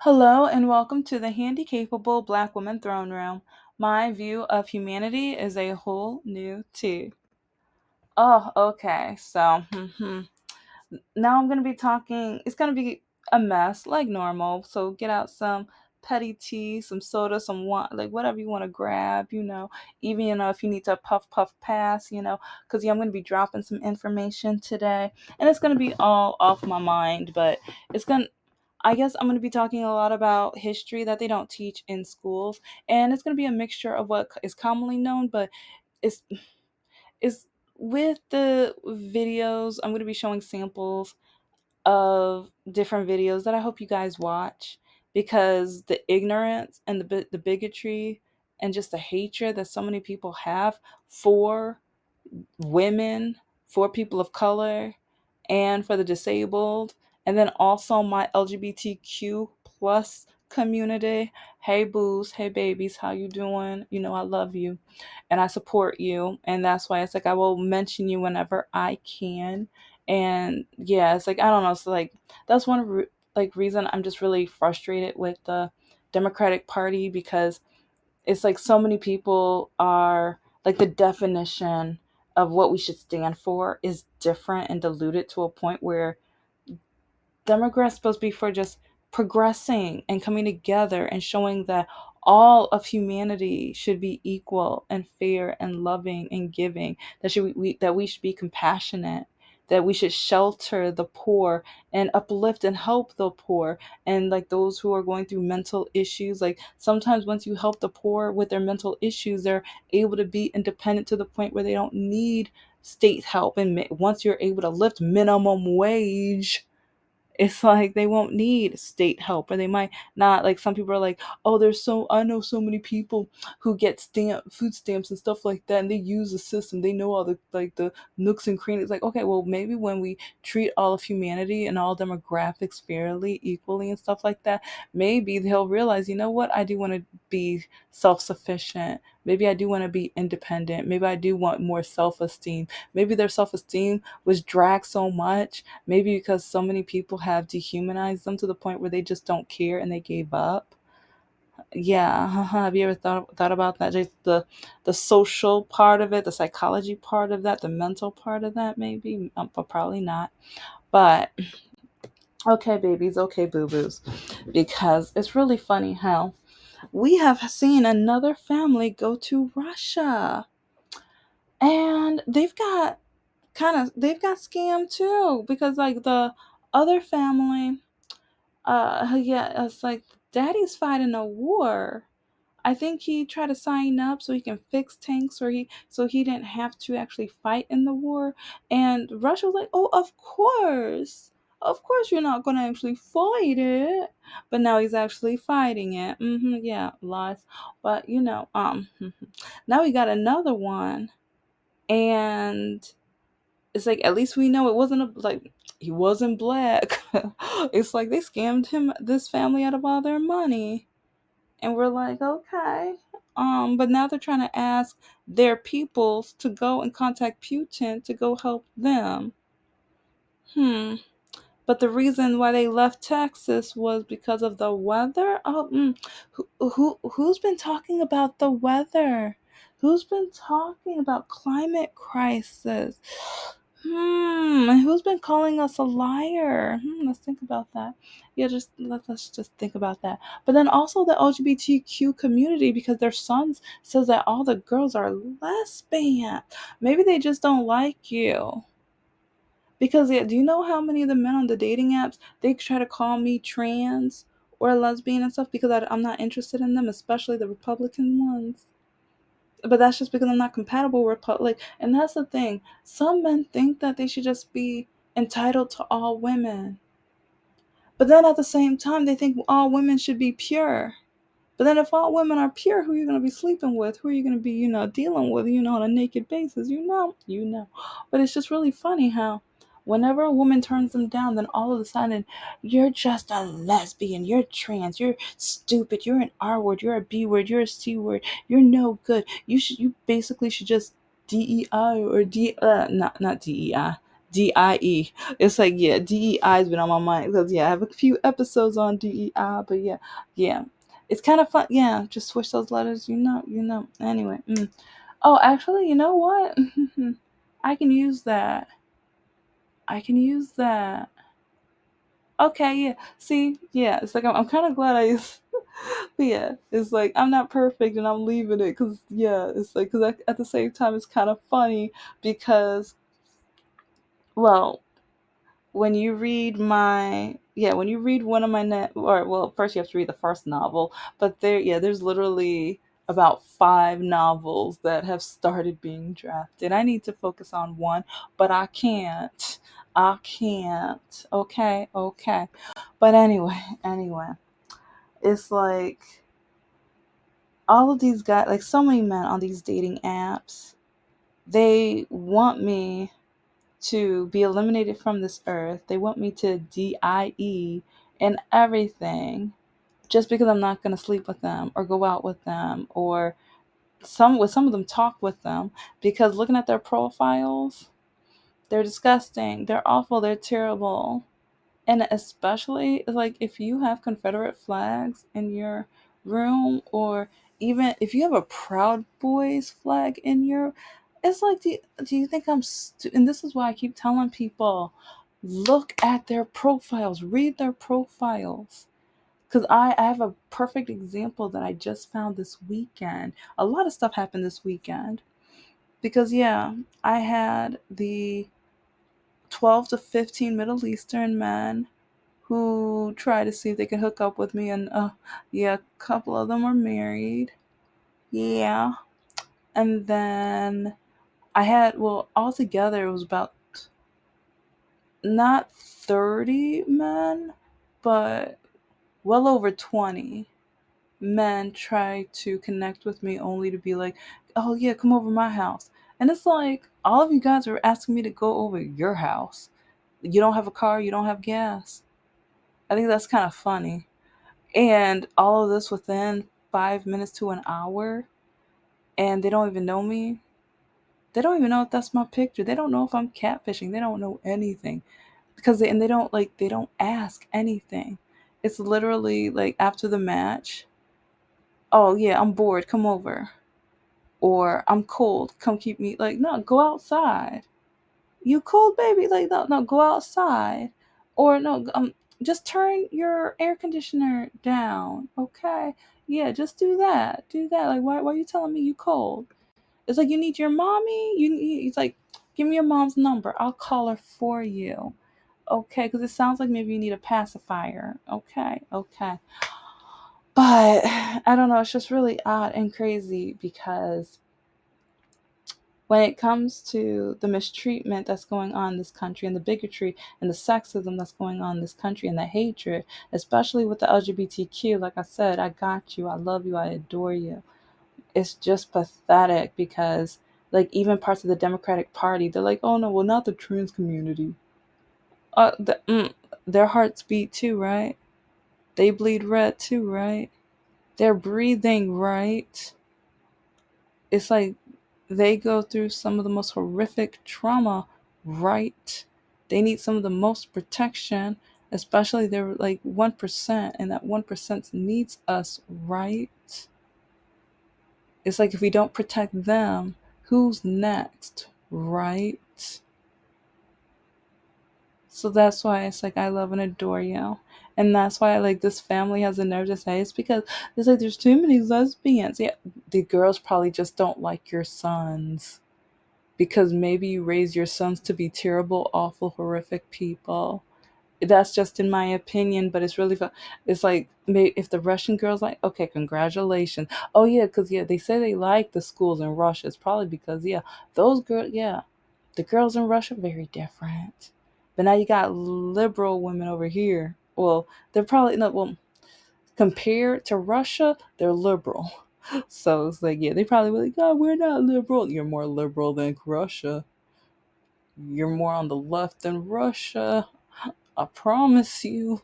Hello and welcome to the Handicapable Black Woman Throne Room. My view of humanity is a whole new tea. Oh, okay. Now I'm going to be talking, it's going to be a mess like normal. So get out some petty tea, some soda, some wine, like whatever you want to grab, even, if you need to puff pass, because I'm going to be dropping some information today and it's going to be all off my mind, but it's going to, I guess I'm going to be talking a lot about history that they don't teach in schools, and it's going to be a mixture of what is commonly known, but it's is with the videos. I'm going to be showing samples of different videos that I hope you guys watch because the ignorance and the bigotry and just the hatred that so many people have for women, for people of color, and for the disabled, and then also my LGBTQ plus community. Hey boos, hey babies, how you doing? I love you and I support you, and that's why it's like I will mention you whenever I can. And yeah, it's like I don't know, so like that's like reason I'm just really frustrated with the Democratic Party because it's like so many people are like the definition of what we should stand for is different and diluted to a point where Democrats supposed to be for just progressing and coming together and showing that all of humanity should be equal and fair and loving and giving. That we should be compassionate. That we should shelter the poor and uplift and help the poor and like those who are going through mental issues. Like sometimes once you help the poor with their mental issues, they're able to be independent to the point where they don't need state help. And once you're able to lift minimum wage, it's like they won't need state help, or they might not. Like some people are like, oh, I know so many people who get food stamps and stuff like that, and they use the system, they know all the nooks and crannies. Like, okay, well, maybe when we treat all of humanity and all demographics fairly, equally, and stuff like that, maybe they'll realize, you know what, I do want to be self-sufficient. Maybe I do want to be independent. Maybe I do want more self-esteem. Maybe their self-esteem was dragged so much, maybe because so many people have dehumanized them to the point where they just don't care and they gave up. Yeah, have you ever thought about that? Just the social part of it, the psychology part of that, the mental part of that, maybe, but probably not. But okay, babies, okay, boo boos, because it's really funny how we have seen another family go to Russia, and they've got scammed too because like the other family, yeah, it's like daddy's fighting a war. I think he tried to sign up so he can fix tanks, or he didn't have to actually fight in the war. And Russia was like, oh, of course you're not gonna actually fight it. But now he's actually fighting it. Yeah, lies. But now we got another one, and it's like at least we know it wasn't like he wasn't black. It's like they scammed this family out of all their money, and we're like, okay. But now they're trying to ask their peoples to go and contact Putin to go help them. Hmm. But the reason why they left Texas was because of the weather. Oh, who's been talking about the weather? Who's been talking about climate crisis? And who's been calling us a liar? Let's think about that. Yeah, just let's just think about that. But then also the LGBTQ community, because their sons says that all the girls are lesbian. Maybe they just don't like you. Because yeah, do you know how many of the men on the dating apps, they try to call me trans or lesbian and stuff because I'm not interested in them, especially the Republican ones. But that's just because I'm not compatible with Republic. And that's the thing. Some men think that they should just be entitled to all women. But then at the same time, they think all women should be pure. But then if all women are pure, who are you going to be sleeping with? Who are you going to be, dealing with, on a naked basis? You know. But it's just really funny how whenever a woman turns them down, then all of a sudden, you're just a lesbian, you're trans, you're stupid, you're an R word, you're a B word, you're a C word, you're no good. You basically should just DEI or not DEI. DIE. It's like, yeah, DEI has been on my mind because, yeah, I have a few episodes on DEI, but yeah, yeah. It's kind of fun. Yeah, just switch those letters, you know. Anyway. Oh, actually, you know what? I can use that. I can use that. Okay, yeah. See, yeah, it's like I'm kind of glad I used. But yeah, it's like I'm not perfect and I'm leaving it because, yeah, it's like, because at the same time it's kind of funny because, well, when you read when you read one of my or, well, first you have to read the first novel, but there's literally about 5 novels that have started being drafted. I need to focus on one, but I can't. Okay, okay. But anyway, it's like all of these guys, like so many men on these dating apps, they want me to be eliminated from this earth. They want me to DIE and everything just because I'm not going to sleep with them or go out with them or some of them talk with them, because looking at their profiles, they're disgusting, they're awful, they're terrible. And especially like if you have Confederate flags in your room, or even if you have a Proud Boys flag in your, it's like, do you think and this is why I keep telling people, look at their profiles, read their profiles. Because I have a perfect example that I just found this weekend. A lot of stuff happened this weekend. Because, yeah, I had the 12 to 15 Middle Eastern men who try to see if they can hook up with me, and yeah, a couple of them are married. Yeah. And then I had, well, altogether it was about not 30 men, but well over 20 men try to connect with me only to be like, oh yeah, come over my house. And it's like, all of you guys are asking me to go over your house. You don't have a car, you don't have gas. I think that's kind of funny. And all of this within 5 minutes to an hour, and they don't even know me. They don't even know if that's my picture. They don't know if I'm catfishing. They don't know anything because they don't, like, they don't ask anything. It's literally like after the match, oh yeah, I'm bored, come over, or I'm cold, come keep me. Like, no, go outside. You cold, baby? Like, no, no, go outside, or no, just turn your air conditioner down, okay? Yeah, just do that. Do that. Like, why are you telling me you cold? It's like, you need your mommy. It's like, give me your mom's number. I'll call her for you, okay? Because it sounds like maybe you need a pacifier. Okay, okay. But I don't know. It's just really odd and crazy because when it comes to the mistreatment that's going on in this country and the bigotry and the sexism that's going on in this country and the hatred, especially with the LGBTQ, like I said, I got you, I love you, I adore you. It's just pathetic because, like, even parts of the Democratic Party, they're like, oh no, well, not the trans community. Their hearts beat too, right? They bleed red too, right? They're breathing, right? It's like they go through some of the most horrific trauma, right? They need some of the most protection, especially they're like 1%, and that 1% needs us, right? It's like if we don't protect them, who's next, right? So that's why it's like I love and adore you. And that's why like this family has the nerve to say it's because it's like there's too many lesbians. Yeah, the girls probably just don't like your sons because maybe you raise your sons to be terrible, awful, horrific people. That's just in my opinion, but it's really fun. It's like if the Russian girls like, okay, congratulations. Oh yeah, because yeah, they say they like the schools in Russia. It's probably because yeah, those girls, yeah, the girls in Russia very different. But now you got liberal women over here. Well, they're probably not. Well, compared to Russia, they're liberal. So it's like, yeah, they probably be like, oh, we're not liberal. You're more liberal than Russia. You're more on the left than Russia. I promise you.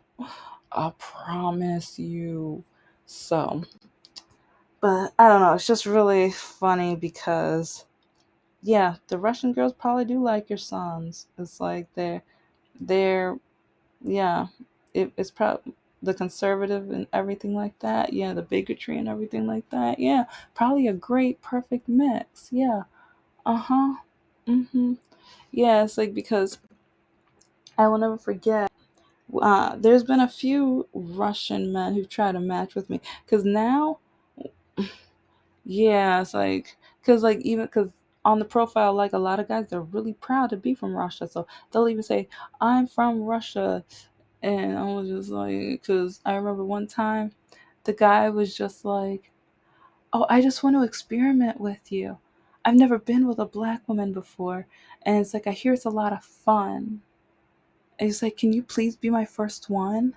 I promise you. So, but I don't know. It's just really funny because Yeah, the Russian girls probably do like your sons. It's like they're yeah, it's probably the conservative and everything like that. Yeah, the bigotry and everything like that. Yeah, probably a great perfect mix. Yeah. Uh-huh. Mhm. Yeah, it's like because I will never forget. There's been a few Russian men who've tried to match with me because now, yeah, it's like because like even because on the profile, like a lot of guys, they're really proud to be from Russia, so they'll even say, "I'm from Russia," and I was just like, because I remember one time, the guy was just like, "Oh, I just want to experiment with you. I've never been with a black woman before, and it's like I hear it's a lot of fun." And he's like, "Can you please be my first one?"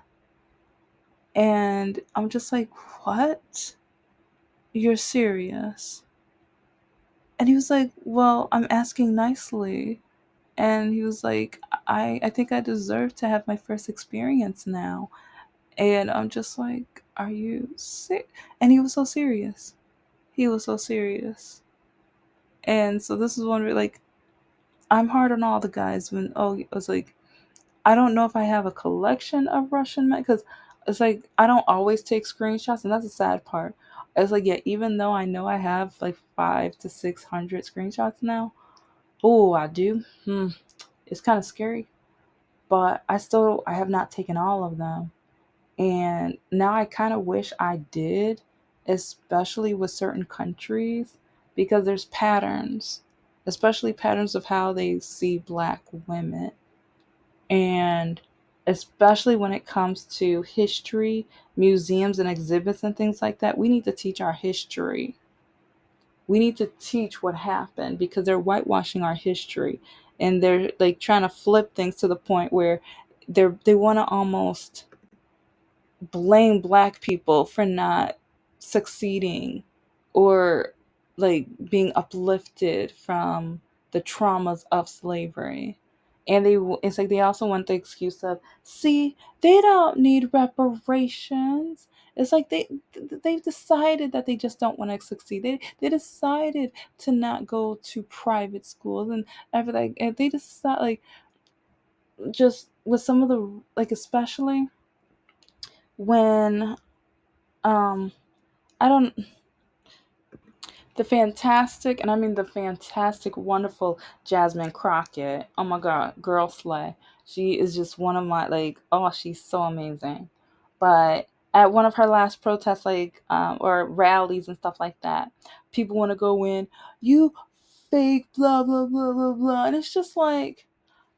And I'm just like, "What? You're serious?" And he was like, "Well, I'm asking nicely." And he was like, I think I deserve to have my first experience now. And I'm just like, "Are you sick?" And he was so serious. He was so serious. And so this is one where, like, I'm hard on all the guys when, oh, I was like, I don't know if I have a collection of Russian men because it's like I don't always take screenshots, and that's the sad part. It's like, yeah, even though I know I have like 500 to 600 screenshots now, oh, I do. It's kind of scary, but I have not taken all of them, and now I kind of wish I did, especially with certain countries, because there's patterns, especially patterns of how they see black women. And especially when it comes to history, museums, and exhibits and things like that, we need to teach our history. We need to teach what happened because they're whitewashing our history, and they're like trying to flip things to the point where they want to almost blame black people for not succeeding or like being uplifted from the traumas of slavery. And it's like they also want the excuse of, see, they don't need reparations. It's like they've decided that they just don't want to succeed. They decided to not go to private schools and everything. And they decide, like, just with some of the, like, especially when um I don't the fantastic, and I mean the fantastic, wonderful Jasmine Crockett. Oh my God, girl slay. She is just one of my, like, oh, she's so amazing. But at one of her last protests, like, or rallies and stuff like that, people want to go in, you fake blah blah blah blah blah, and it's just like,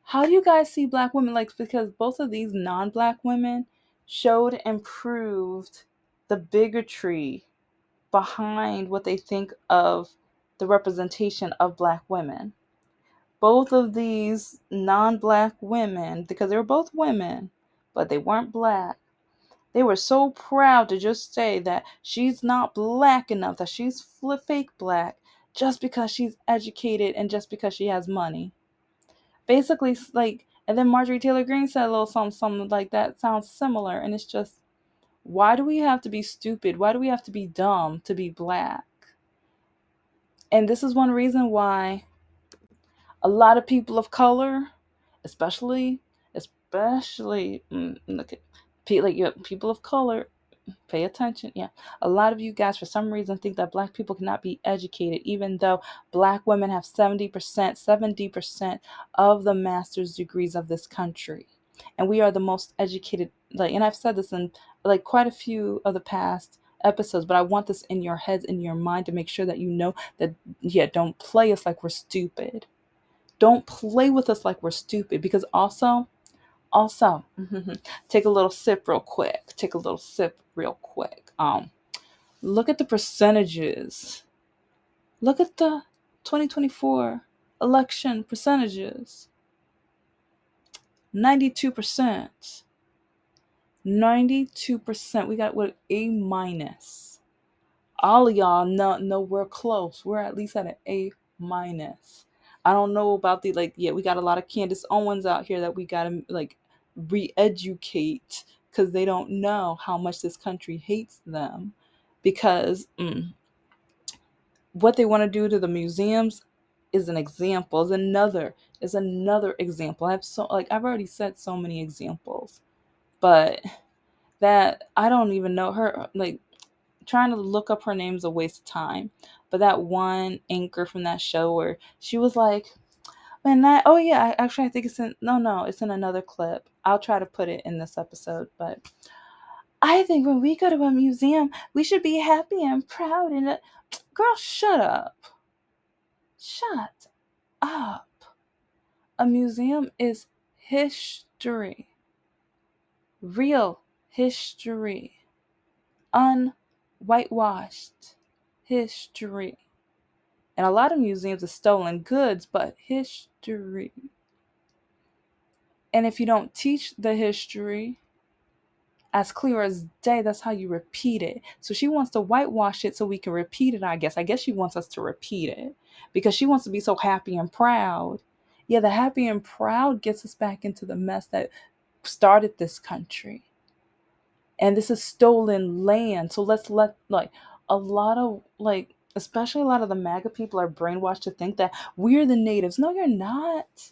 how do you guys see black women? Like, because both of these non-black women showed and proved the bigotry behind what they think of the representation of black women. Both of these non black women, because they were both women, but they weren't black, they were so proud to just say that she's not black enough, that she's fake black, just because she's educated and just because she has money. Basically, like, and then Marjorie Taylor Greene said a little something, something like that sounds similar. And it's just, why do we have to be stupid? Why do we have to be dumb to be black? And this is one reason why a lot of people of color, especially, look at like, yeah, people of color, pay attention. Yeah, a lot of you guys, for some reason, think that black people cannot be educated, even though black women have 70% of the master's degrees of this country, and we are the most educated. Like, and I've said this in like quite a few of the past episodes, but I want this in your heads, in your mind, to make sure that you know that, yeah, don't play us like we're stupid. Don't play with us like we're stupid, because also, take a little sip real quick. Take a little sip real quick. Look at the percentages. Look at the 2024 election percentages. 92%. 92%. We got what, A minus. All of y'all know we're close. We're at least at an A minus. I don't know about the, like, yeah, we got a lot of Candace Owens out here that we gotta, like, re-educate because they don't know how much this country hates them, because what they want to do to the museums, is an example, is another example. I have so like I've already said so many examples, but that I don't even know her, like trying to look up her name's a waste of time. But that one anchor from that show where she was like, and I, oh yeah, actually I think it's in, no, it's in another clip. I'll try to put it in this episode, but I think when we go to a museum, we should be happy and proud and girl, shut up. Shut up. A museum is history. Real history. Unwhitewashed history. And a lot of museums are stolen goods, but history. And if you don't teach the history as clear as day, that's how you repeat it. So she wants to whitewash it so we can repeat it, I guess. I guess she wants us to repeat it because she wants to be so happy and proud. Yeah, the happy and proud gets us back into the mess that started this country. And this is stolen land. So let's let, like, a lot of, like, especially a lot of the MAGA people are brainwashed to think that we're the natives. No, you're not.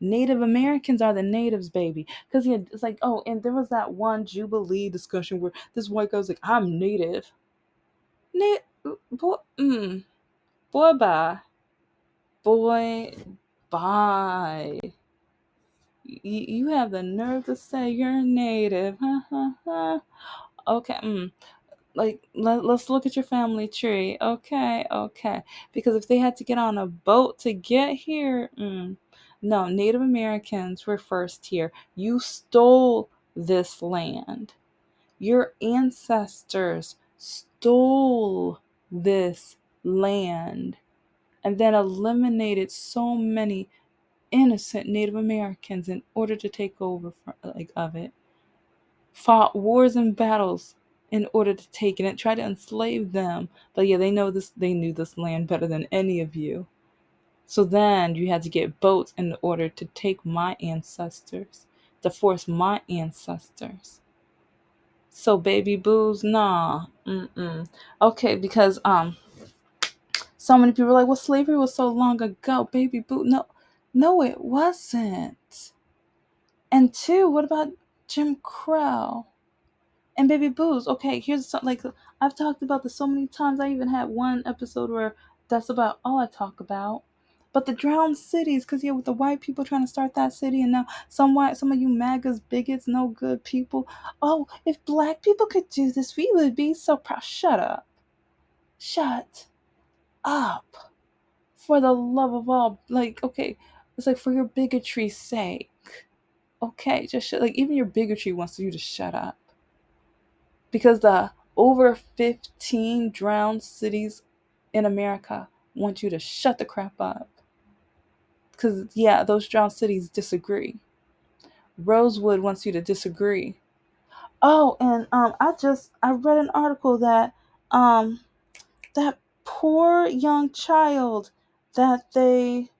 Native Americans are the natives, baby. Because yeah, it's like, oh, and there was that one Jubilee discussion where this white guy was like, I'm native. Boy, boy, bye. Boy, bye. You have the nerve to say you're native. Okay, like let's look at your family tree. Okay, okay, because if they had to get on a boat to get here, no, Native Americans were first here. You stole this land. Your ancestors stole this land and then eliminated so many innocent Native Americans in order to take over like of it, fought wars and battles in order to take it and try to enslave them. But yeah, they knew this land better than any of you. So then you had to get boats in order to take my ancestors, to force my ancestors. So baby boos, nah. Mm-mm. Okay, because so many people are like, well, slavery was so long ago, baby boo. No, no, it wasn't. And two, what about Jim Crow? And baby booze. Okay, here's something like I've talked about this so many times. I even had one episode where that's about all I talk about. But the drowned cities, because yeah, with the white people trying to start that city, and now some of you MAGAs, bigots, no good people. Oh, if black people could do this, we would be so proud. Shut up. Shut up. For the love of all, like, okay, it's like for your bigotry's sake. Okay, just like even your bigotry wants you to shut up. Because the over 15 drowned cities in America want you to shut the crap up. Because, yeah, those drowned cities disagree. Rosewood wants you to disagree. Oh, and I read an article that um that poor young child that they,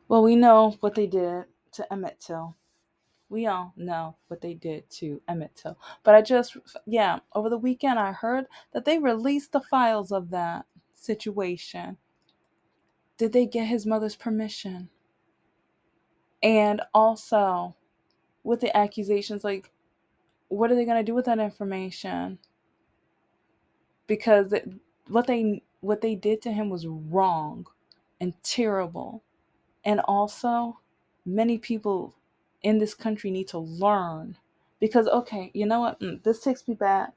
well, we know what they did to Emmett Till. We all know what they did to Emmett Till. But yeah, over the weekend I heard that they released the files of that situation. Did they get his mother's permission? And also, with the accusations, like, what are they going to do with that information? Because what they did to him was wrong and terrible. And also, many people in this country need to learn. Because, okay, you know what? This takes me back.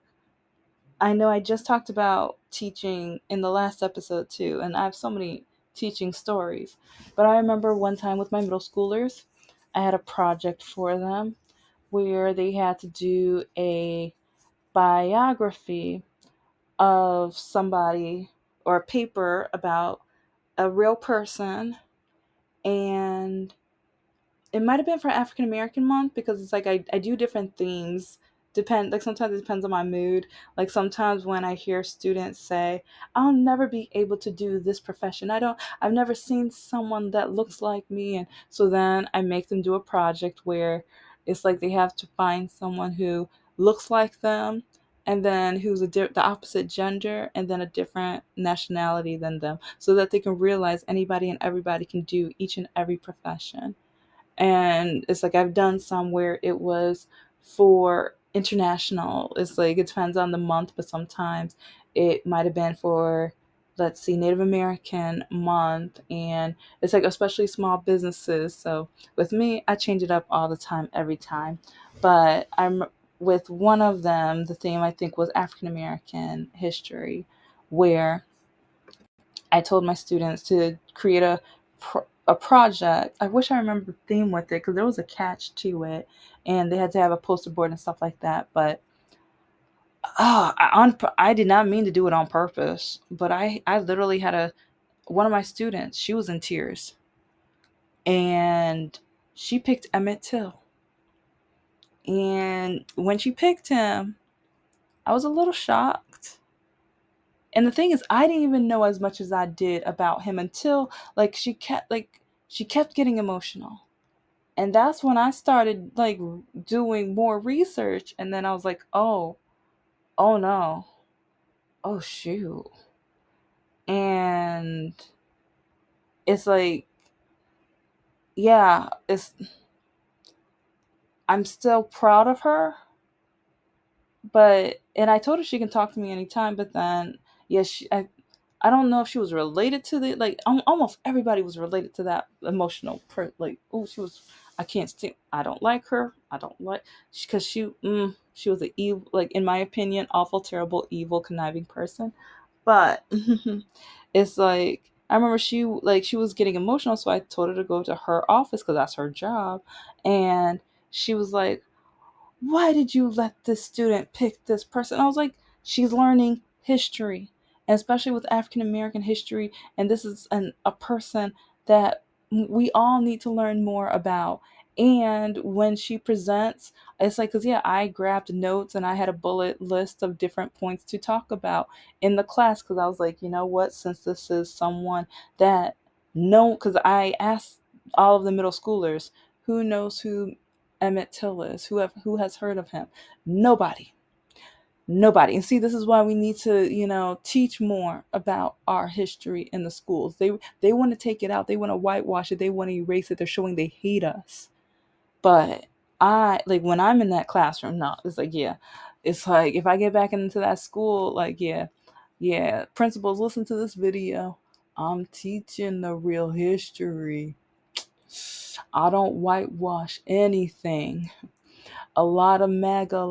I know I just talked about teaching in the last episode too, and I have so many teaching stories. But I remember one time with my middle schoolers, I had a project for them where they had to do a biography of somebody or a paper about a real person, and it might have been for African American month because it's like I do different themes. Like sometimes it depends on my mood. Like sometimes when I hear students say, I'll never be able to do this profession. I've never seen someone that looks like me. And so then I make them do a project where it's like they have to find someone who looks like them and then who's the opposite gender and then a different nationality than them, so that they can realize anybody and everybody can do each and every profession. And it's like I've done some where it was for international. It's like it depends on the month, but sometimes it might have been for, let's see, Native American month, and it's like especially small businesses. So with me, I change it up all the time, every time. But I'm with one of them. The theme I think was African American history, where I told my students to create a project. I wish I remember the theme with it because there was a catch to it, and they had to have a poster board and stuff like that. But I did not mean to do it on purpose. But I literally had a one of my students. She was in tears, and she picked Emmett Till. And when she picked him, I was a little shocked. And the thing is, I didn't even know as much as I did about him until she kept getting emotional. And that's when I started like doing more research, and then I was like, oh no. Oh shoot. And it's like, yeah, it's I'm still proud of her, but and I told her she can talk to me anytime, but then yeah, I don't know if she was related to the like almost everybody was related to that emotional like, oh, she was, I can't stand, I don't like her, I don't like, because she was a evil, like in my opinion, awful, terrible, evil, conniving person. But it's like I remember she was getting emotional, so I told her to go to her office because that's her job, and she was like, why did you let this student pick this person? I was like, she's learning history, and especially with African American history. And this is a person that we all need to learn more about. And when she presents, it's like, because yeah, I grabbed notes and I had a bullet list of different points to talk about in the class because I was like, you know what, since this is someone that no, because I asked all of the middle schoolers who knows who Emmett Till is. Who has heard of him? Nobody. Nobody. And see, this is why we need to, teach more about our history in the schools. They want to take it out. They want to whitewash it. They want to erase it. They're showing they hate us. But I like when I'm in that classroom, no, it's like, yeah. It's like if I get back into that school, like, yeah, yeah, principals, listen to this video. I'm teaching the real history. I don't whitewash anything. A lot of MAGA, a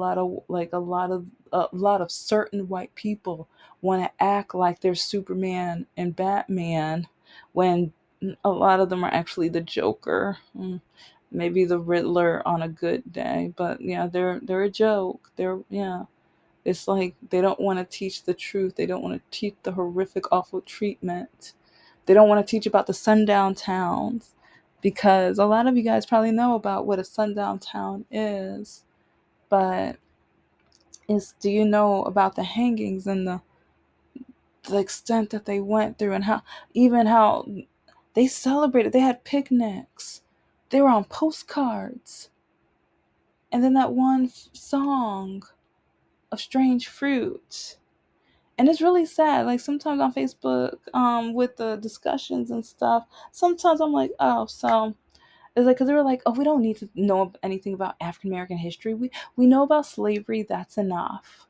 lot of certain white people want to act like they're Superman and Batman when a lot of them are actually the Joker. Maybe the Riddler on a good day, but yeah, they're a joke. Yeah. It's like they don't want to teach the truth. They don't want to teach the horrific, awful treatment. They don't want to teach about the sundown towns because a lot of you guys probably know about what a sundown town is. But do you know about the hangings and the extent that they went through and how they celebrated? They had picnics. They were on postcards. And then that one song of Strange Fruit. And it's really sad. Like sometimes on Facebook, with the discussions and stuff, sometimes I'm like, oh, so it's like because they were like, oh, we don't need to know anything about African American history. We know about slavery. That's enough.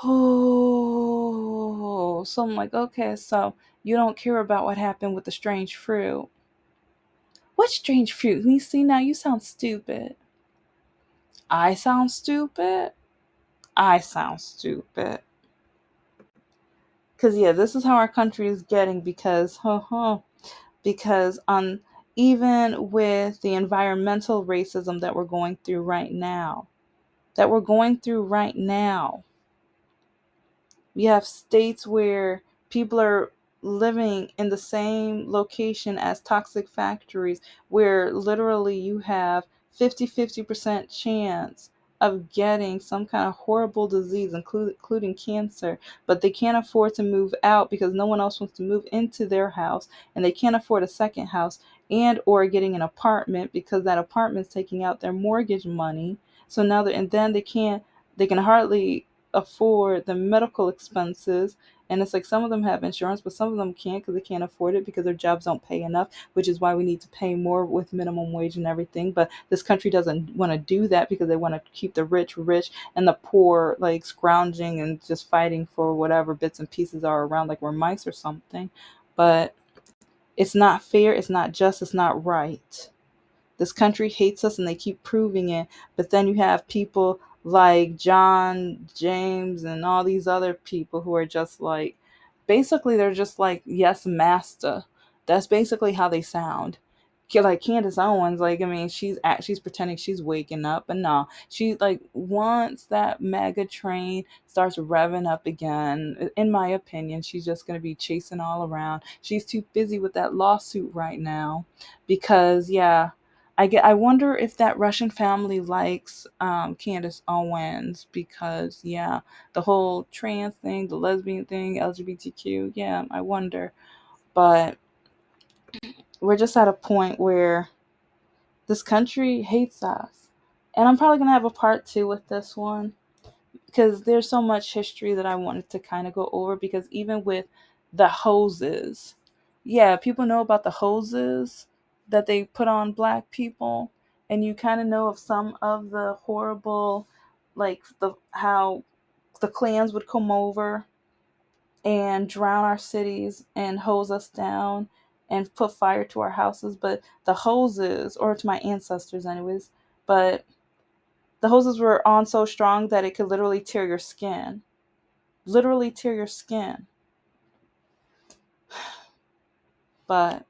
Oh, so I'm like, okay, so you don't care about what happened with the strange fruit. What strange fruit? You see, now you sound stupid. I sound stupid. I sound stupid. Because yeah, this is how our country is getting because even with the environmental racism that we're going through right now, we have states where people are living in the same location as toxic factories, where literally you have 50% chance of getting some kind of horrible disease, including cancer, but they can't afford to move out because no one else wants to move into their house, and they can't afford a second house and or getting an apartment because that apartment's taking out their mortgage money. So now and then they can't They can hardly afford the medical expenses. And it's like some of them have insurance, but some of them can't because they can't afford it because their jobs don't pay enough, which is why we need to pay more with minimum wage and everything. But this country doesn't want to do that because they want to keep the rich rich and the poor like scrounging and just fighting for whatever bits and pieces are around like we're mice or something. But it's not fair, it's not just, it's not right. This country hates us and they keep proving it. But then you have people like John, James, and all these other people who are just like, basically, they're just like, yes, master. That's basically how they sound. Like Candace Owens, like I mean, she's pretending she's waking up, but no, she like once that mega train starts revving up again. In my opinion, she's just gonna be chasing all around. She's too busy with that lawsuit right now, because yeah, I wonder if that Russian family likes Candace Owens because yeah, the whole trans thing, the lesbian thing, LGBTQ, yeah, I wonder. But we're just at a point where this country hates us. And I'm probably going to have a part 2 with this one because there's so much history that I wanted to kind of go over, because even with the hoses, yeah, people know about the hoses that they put on black people, and you kind of know of some of the horrible, like the how the clans would come over and drown our cities and hose us down and put fire to our houses. But the hoses, or to my ancestors anyways, but the hoses were on so strong that it could literally tear your skin, literally tear your skin. But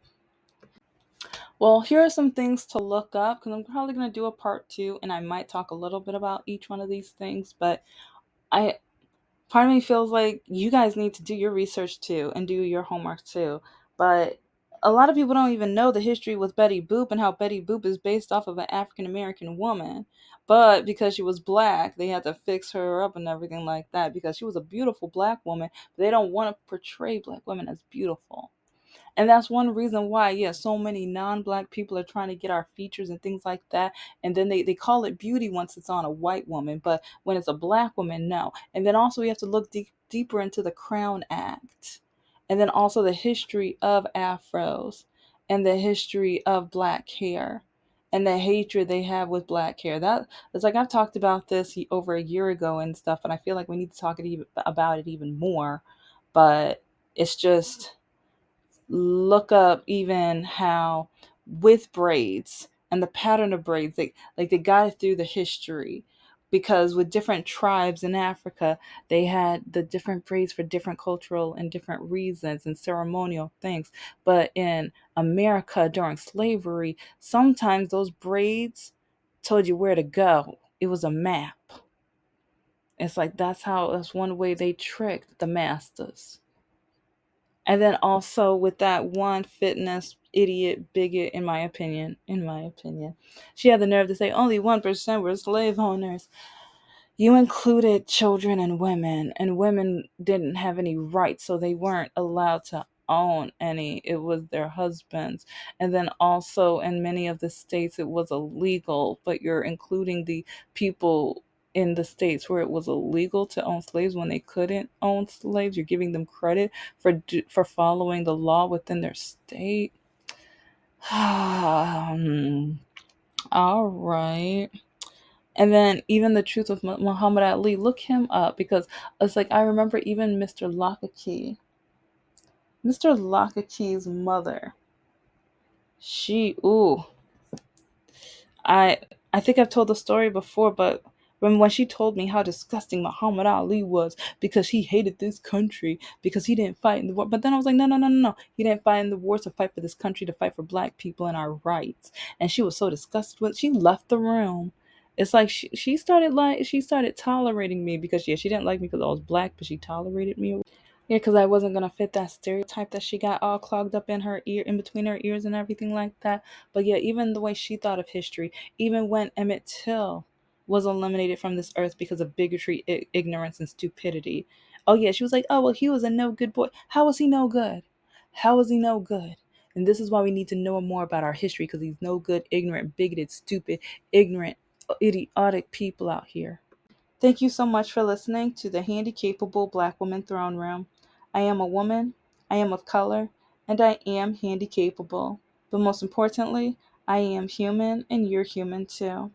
well, here are some things to look up because I'm probably going to do a part 2 and I might talk a little bit about each one of these things. But I part of me feels like you guys need to do your research too and do your homework too. But a lot of people don't even know the history with Betty Boop and how Betty Boop is based off of an African American woman. But because she was black, they had to fix her up and everything like that because she was a beautiful black woman. But they don't want to portray black women as beautiful. And that's one reason why, yeah, so many non-black people are trying to get our features and things like that. And then they call it beauty once it's on a white woman, but when it's a black woman, no. And then also we have to look deeper into the Crown Act. And then also the history of afros and the history of black hair and the hatred they have with black hair. That it's like I've talked about this over a year ago and stuff, and I feel like we need to talk about it even more. But it's just look up even how with braids and the pattern of braids they got it through the history, because with different tribes in Africa they had the different braids for different cultural and different reasons and ceremonial things. But in America during slavery, sometimes those braids told you where to go. It was a map. It's like that's one way they tricked the masters. And then also with that one fitness idiot bigot, in my opinion, she had the nerve to say only 1% were slave owners. You included children and women didn't have any rights, so they weren't allowed to own any. It was their husbands. And then also in many of the states it was illegal, but you're including the people in the states where it was illegal to own slaves when they couldn't own slaves. You're giving them credit for following the law within their state. All right. And then even the truth of Muhammad Ali, look him up because it's like I remember even Mr. Lockachie's mother. She, ooh, I I think I've told the story before, but when she told me how disgusting Muhammad Ali was because he hated this country because he didn't fight in the war. But then I was like, no, no, no, no, no. He didn't fight in the wars to fight for this country, to fight for black people and our rights. And she was so disgusted with it. She left the room. It's like she started tolerating me because yeah, she didn't like me because I was black, but she tolerated me. Yeah, because I wasn't gonna fit that stereotype that she got all clogged up in her ear, in between her ears, and everything like that. But yeah, even the way she thought of history, even when Emmett Till was eliminated from this earth because of bigotry, ignorance, and stupidity. Oh yeah, she was like, oh well, he was a no good boy. How was he no good? How was he no good? And this is why we need to know more about our history, because he's no good, ignorant, bigoted, stupid, ignorant, idiotic people out here. Thank you so much for listening to the Handicapable Black Woman Throne Room. I am a woman, I am of color, and I am handicapable. But most importantly, I am human and you're human too.